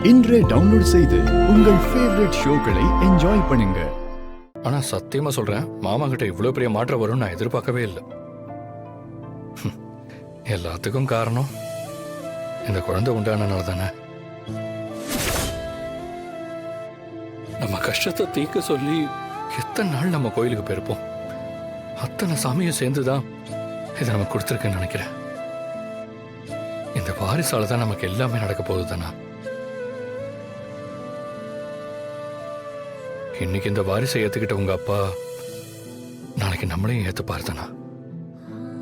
இன்றே டவுன்லோட் செய்து உங்கள் ஃபேவரட் ஷோக்களை என்ஜாய் பண்ணுங்க. ஆனா சத்தியமா சொல்றேன், மாமா கிட்ட இவ்வளவு பெரிய மாற்றம் வரும்னு நான் எதிர்பார்க்கவே இல்லை. எல்லாத்துக்கும் காரணம் இந்த குழந்தை உண்டானனால தானே. நம்ம கஷ்டத்தை தீர்க்க சொல்லி எத்தனை நாள் நம்ம கோயிலுக்கு போயிருப்போம். அத்தனை சாமியும் சேர்ந்துதான் இதை நம்ம கொடுத்துருக்குன்னு நினைக்கிறேன். இந்த வாரிசால தான் நமக்கு எல்லாமே நடக்க போகுது தானா. இன்னைக்கு இந்த வாரிசை ஏத்துக்கிட்ட உங்க அப்பா நாளைக்கு நம்மளையும் ஏத்து பார்த்தானா.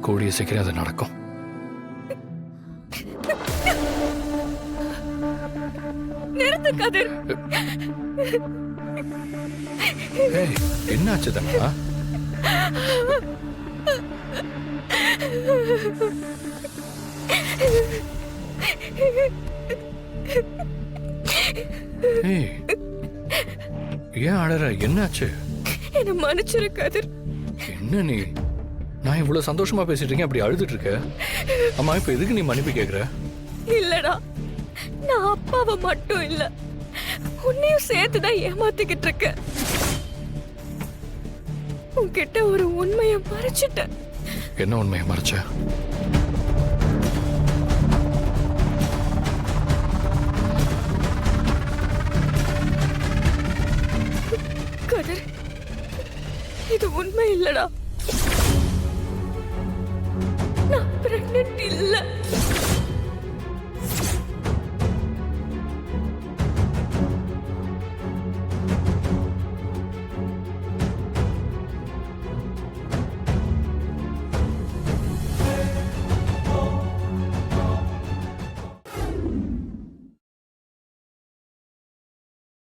கூடிய சீக்கிரம் அது நடக்கும். நிறுத்து கதிர். என்னாச்சு தானா? ஏன் அழற? என்னாச்சு? என்ன மன்னிச்சிரு கதிர். என்ன நீ? நான் இவ்வளவு சந்தோஷமா பேசிட்டு இருக்கேன், அப்படி அழுதுட்டு இருக்க. அம்மா, இப்ப எதுக்கு நீ மன்னிப்பு கேக்குற? இல்லடா, நான் அப்பாவை மட்டும் இல்ல, உன்னையும் சேர்த்துதான் ஏமாத்திக்கிட்டு இருக்க. உன்கிட்ட ஒரு உண்மையை மறைச்சிட்டேன். என்ன உண்மையை மறைச்ச? கதிர், இது உண்மை இல்லடா.